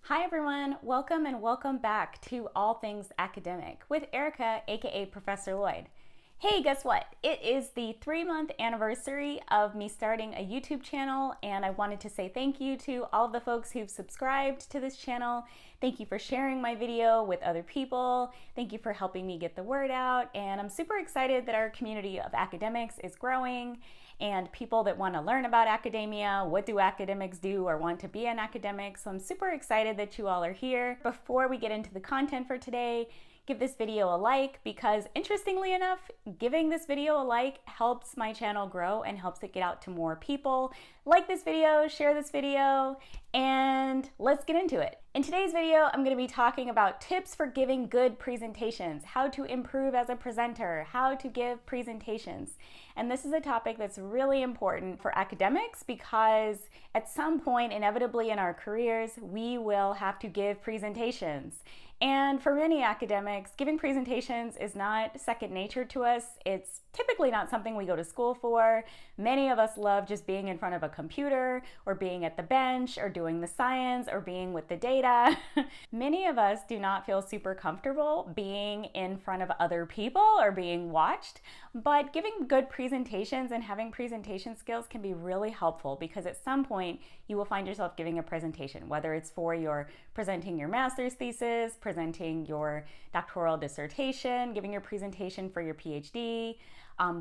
Hi everyone, welcome and welcome back to All Things Academic with Aerika, aka Professor Loyd. Hey, guess what? It is the 3-month anniversary of me starting a YouTube channel, and I wanted to say thank you to all of the folks who've subscribed to this channel. Thank you for sharing my video with other people. Thank you for helping me get the word out, and I'm super excited that our community of academics is growing, and people that want to learn about academia, what do academics do or want to be an academic. So I'm super excited that you all are here. Before we get into the content for today, give this video a like, because interestingly enough, giving this video a like helps my channel grow and helps it get out to more people. Like this video, share this video, and let's get into it. In today's video, I'm going to be talking about tips for giving good presentations, how to improve as a presenter, how to give presentations. And this is a topic that's really important for academics because at some point, inevitably in our careers, we will have to give presentations. And for many academics, giving presentations is not second nature to us. It's typically not something we go to school for. Many of us love just being in front of a computer or being at the bench or doing the science or being with the data. Many of us do not feel super comfortable being in front of other people or being watched, but giving good presentations and having presentation skills can be really helpful because at some point you will find yourself giving a presentation, whether it's for your presenting your master's thesis, presenting your doctoral dissertation, giving your presentation for your PhD.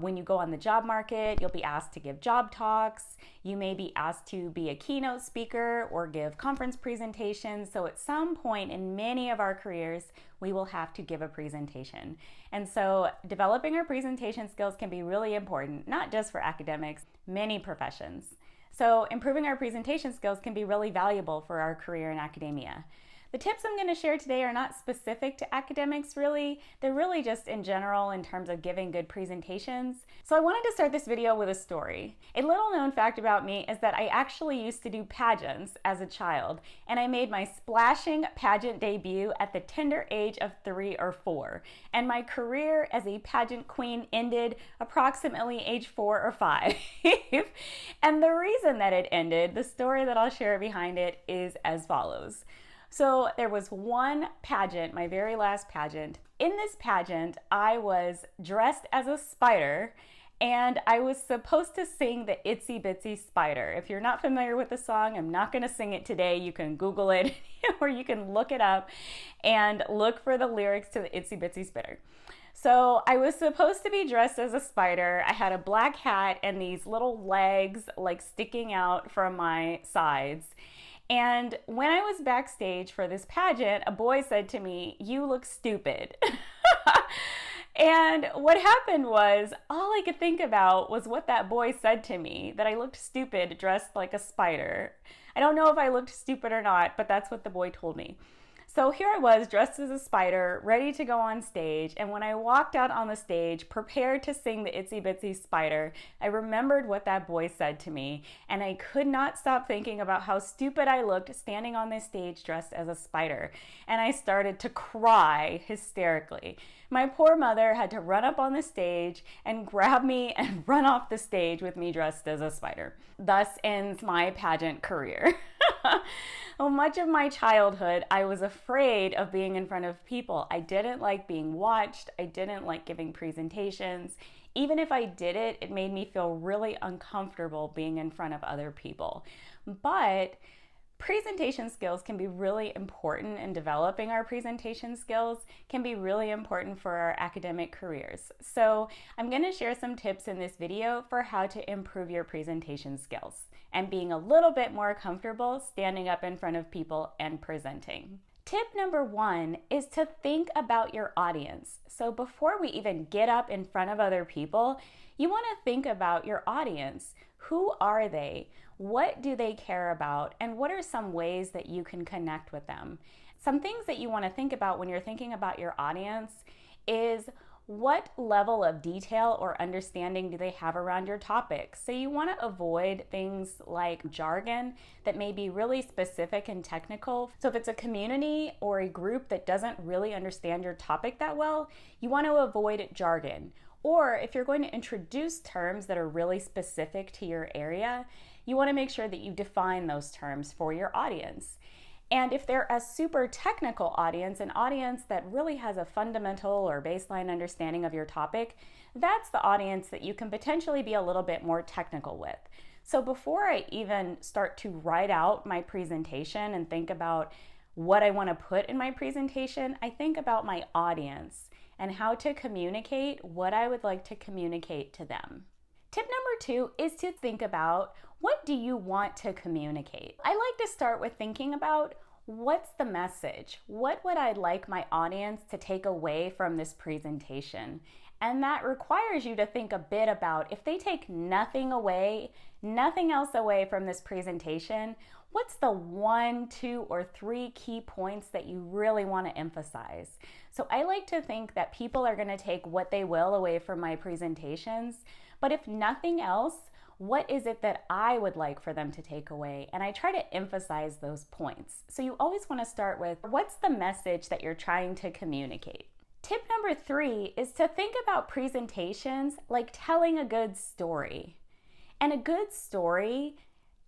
When you go on the job market, you'll be asked to give job talks. You may be asked to be a keynote speaker or give conference presentations. So at some point in many of our careers, we will have to give a presentation. And so developing our presentation skills can be really important, not just for academics, many professions. So improving our presentation skills can be really valuable for our career in academia. The tips I'm going to share today are not specific to academics really. They're really just in general in terms of giving good presentations. So I wanted to start this video with a story. A little known fact about me is that I actually used to do pageants as a child, and I made my splashing pageant debut at the tender age of 3 or 4. And my career as a pageant queen ended approximately age 4 or 5. And the reason that it ended, the story that I'll share behind it, is as follows. So there was one pageant, my very last pageant. In this pageant, I was dressed as a spider and I was supposed to sing the Itsy Bitsy Spider. If you're not familiar with the song, I'm not going to sing it today. You can Google it or you can look it up and look for the lyrics to the Itsy Bitsy Spider. So I was supposed to be dressed as a spider. I had a black hat and these little legs like sticking out from my sides. And when I was backstage for this pageant, a boy said to me, "You look stupid." And what happened was, all I could think about was what that boy said to me, that I looked stupid dressed like a spider. I don't know if I looked stupid or not, but that's what the boy told me. So here I was dressed as a spider, ready to go on stage, and when I walked out on the stage, prepared to sing the Itsy Bitsy Spider, I remembered what that boy said to me, and I could not stop thinking about how stupid I looked standing on this stage dressed as a spider, and I started to cry hysterically. My poor mother had to run up on the stage and grab me and run off the stage with me dressed as a spider. Thus ends my pageant career. Well, much of my childhood, I was afraid of being in front of people. I didn't like being watched. I didn't like giving presentations. Even if I did it, it made me feel really uncomfortable being in front of other people. But presentation skills can be really important, and developing our presentation skills can be really important for our academic careers. So I'm going to share some tips in this video for how to improve your presentation skills and being a little bit more comfortable standing up in front of people and presenting. Tip number 1 is to think about your audience. So before we even get up in front of other people, you want to think about your audience. Who are they? What do they care about? And what are some ways that you can connect with them? Some things that you want to think about when you're thinking about your audience is, what level of detail or understanding do they have around your topic? So you want to avoid things like jargon that may be really specific and technical. So if it's a community or a group that doesn't really understand your topic that well, you want to avoid jargon. Or if you're going to introduce terms that are really specific to your area, you want to make sure that you define those terms for your audience. And if they're a super technical audience, an audience that really has a fundamental or baseline understanding of your topic, that's the audience that you can potentially be a little bit more technical with. So before I even start to write out my presentation and think about what I want to put in my presentation, I think about my audience and how to communicate what I would like to communicate to them. Tip number 2 is to think about, what do you want to communicate? I like to start with thinking about, what's the message? What would I like my audience to take away from this presentation? And that requires you to think a bit about, if they take nothing else away from this presentation, what's the 1, 2, or 3 key points that you really want to emphasize? So I like to think that people are going to take what they will away from my presentations, but if nothing else, what is it that I would like for them to take away? And I try to emphasize those points. So you always want to start with, what's the message that you're trying to communicate? Tip number 3 is to think about presentations like telling a good story. And a good story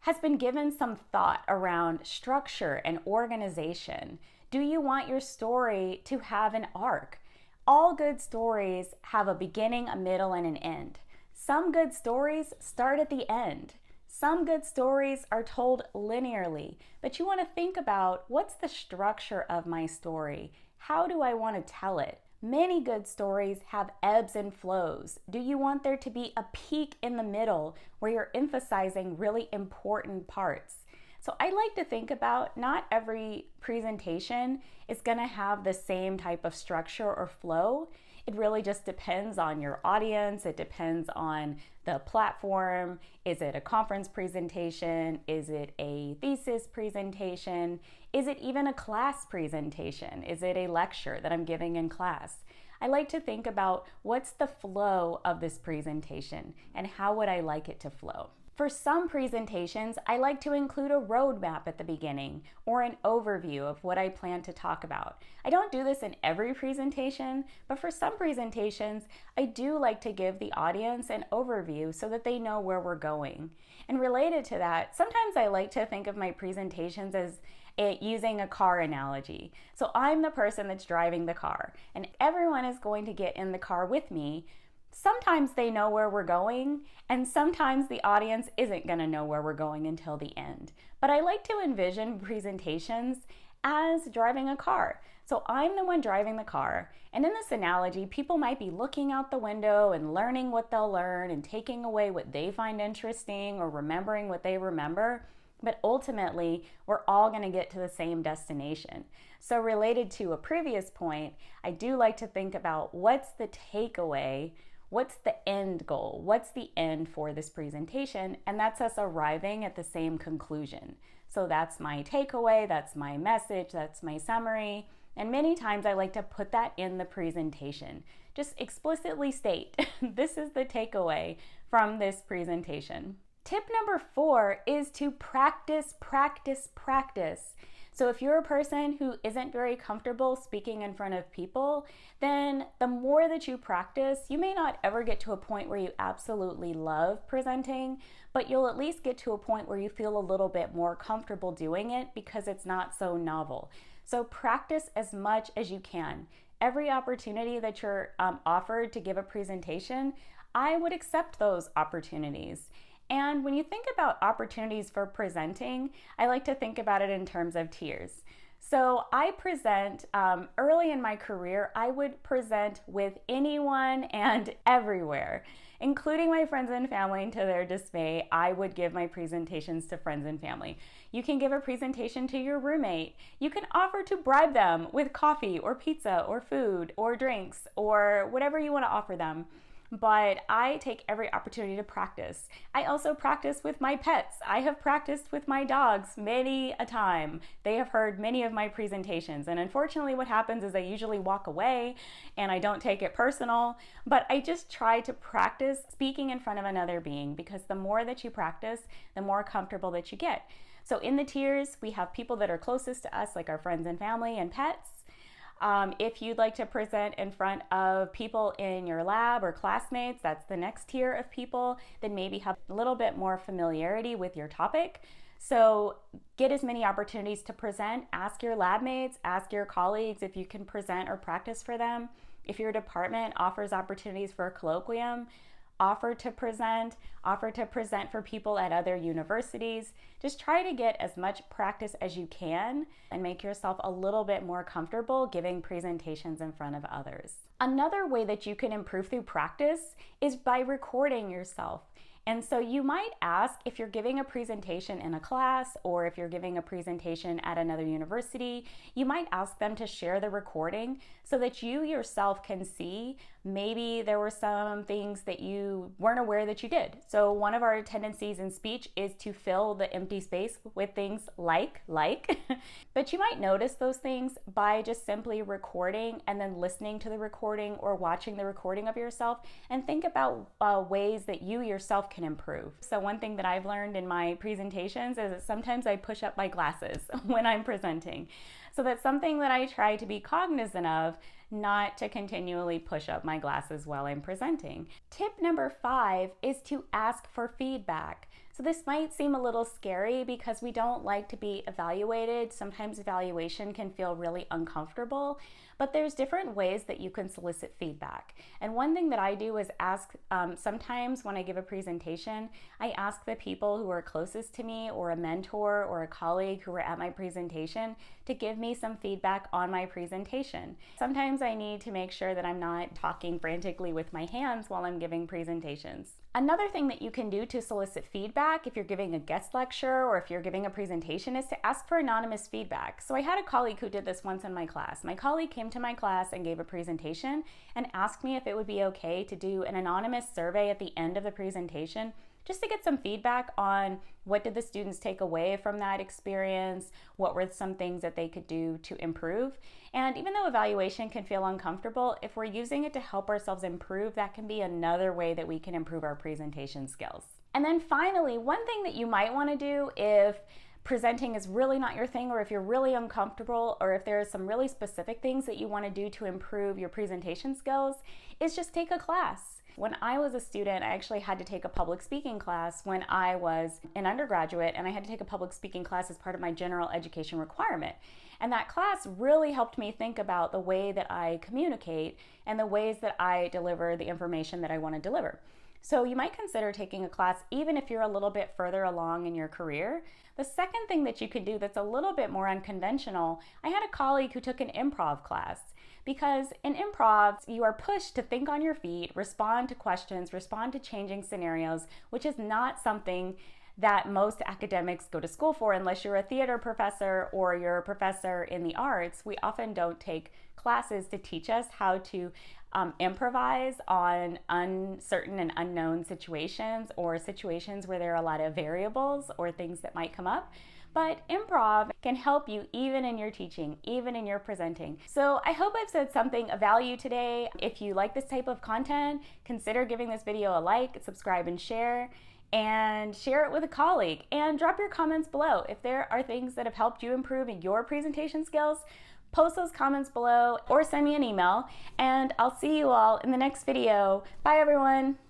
has been given some thought around structure and organization. Do you want your story to have an arc? All good stories have a beginning, a middle, and an end. Some good stories start at the end. Some good stories are told linearly, but you want to think about, what's the structure of my story? How do I want to tell it? Many good stories have ebbs and flows. Do you want there to be a peak in the middle where you're emphasizing really important parts? So I like to think about, not every presentation is going to have the same type of structure or flow. It really just depends on your audience. It depends on the platform. Is it a conference presentation? Is it a thesis presentation? Is it even a class presentation? Is it a lecture that I'm giving in class? I like to think about, what's the flow of this presentation and how would I like it to flow? For some presentations, I like to include a roadmap at the beginning or an overview of what I plan to talk about. I don't do this in every presentation, but for some presentations, I do like to give the audience an overview so that they know where we're going. And related to that, sometimes I like to think of my presentations as using a car analogy. So I'm the person that's driving the car, and everyone is going to get in the car with me. Sometimes they know where we're going, and sometimes the audience isn't going to know where we're going until the end. But I like to envision presentations as driving a car. So I'm the one driving the car, and in this analogy, people might be looking out the window and learning what they'll learn and taking away what they find interesting or remembering what they remember. But ultimately, we're all going to get to the same destination. So related to a previous point, I do like to think about, what's the takeaway? What's the end goal? What's the end for this presentation? And that's us arriving at the same conclusion. So that's my takeaway, that's my message, that's my summary. And many times I like to put that in the presentation. Just explicitly state, this is the takeaway from this presentation. Tip number 4 is to practice, practice, practice. So if you're a person who isn't very comfortable speaking in front of people, then the more that you practice, you may not ever get to a point where you absolutely love presenting, but you'll at least get to a point where you feel a little bit more comfortable doing it because it's not so novel. So practice as much as you can. Every opportunity that you're offered to give a presentation, I would accept those opportunities. And when you think about opportunities for presenting, I like to think about it in terms of tiers. So I present, early in my career, I would present with anyone and everywhere, including my friends and family. And to their dismay, I would give my presentations to friends and family. You can give a presentation to your roommate. You can offer to bribe them with coffee or pizza or food or drinks or whatever you want to offer them. But I take every opportunity to practice. I also practice with my pets. I have practiced with my dogs many a time. They have heard many of my presentations. And unfortunately, what happens is I usually walk away and I don't take it personal, but I just try to practice speaking in front of another being, because the more that you practice, the more comfortable that you get. So in the tiers, we have people that are closest to us, like our friends and family and pets. If you'd like to present in front of people in your lab or classmates, that's the next tier of people that maybe have a little bit more familiarity with your topic. So get as many opportunities to present. Ask your lab mates, ask your colleagues if you can present or practice for them. If your department offers opportunities for a colloquium, offer to present for people at other universities. Just try to get as much practice as you can and make yourself a little bit more comfortable giving presentations in front of others. Another way that you can improve through practice is by recording yourself. And so you might ask, if you're giving a presentation in a class or if you're giving a presentation at another university, you might ask them to share the recording so that you yourself can see maybe there were some things that you weren't aware that you did. So one of our tendencies in speech is to fill the empty space with things like, but you might notice those things by just simply recording and then listening to the recording or watching the recording of yourself and think about ways that you yourself can improve. So one thing that I've learned in my presentations is that sometimes I push up my glasses when I'm presenting. So that's something that I try to be cognizant of, not to continually push up my glasses while I'm presenting. Tip number 5 is to ask for feedback. So this might seem a little scary because we don't like to be evaluated. Sometimes evaluation can feel really uncomfortable, but there's different ways that you can solicit feedback. And one thing that I do is ask, sometimes when I give a presentation, I ask the people who are closest to me or a mentor or a colleague who are at my presentation to give me some feedback on my presentation. Sometimes I need to make sure that I'm not talking frantically with my hands while I'm giving presentations. Another thing that you can do to solicit feedback if you're giving a guest lecture or if you're giving a presentation is to ask for anonymous feedback. So I had a colleague who did this once in my class. My colleague came to my class and gave a presentation and asked me if it would be okay to do an anonymous survey at the end of the presentation just to get some feedback on what did the students take away from that experience, what were some things that they could do to improve. And even though evaluation can feel uncomfortable, if we're using it to help ourselves improve, that can be another way that we can improve our presentation skills. And then finally, one thing that you might want to do if presenting is really not your thing, or if you're really uncomfortable, or if there are some really specific things that you want to do to improve your presentation skills, is just take a class. When I was a student, I actually had to take a public speaking class when I was an undergraduate, and I had to take a public speaking class as part of my general education requirement. And that class really helped me think about the way that I communicate and the ways that I deliver the information that I want to deliver. So you might consider taking a class even if you're a little bit further along in your career. The second thing that you can do that's a little bit more unconventional, I had a colleague who took an improv class. Because in improv, you are pushed to think on your feet, respond to questions, respond to changing scenarios, which is not something that most academics go to school for unless you're a theater professor or you're a professor in the arts. We often don't take classes to teach us how to improvise on uncertain and unknown situations or situations where there are a lot of variables or things that might come up. But improv can help you even in your teaching, even in your presenting. So I hope I've said something of value today. If you like this type of content, consider giving this video a like, subscribe, and share it with a colleague. And drop your comments below. If there are things that have helped you improve in your presentation skills, post those comments below or send me an email. And I'll see you all in the next video. Bye, everyone.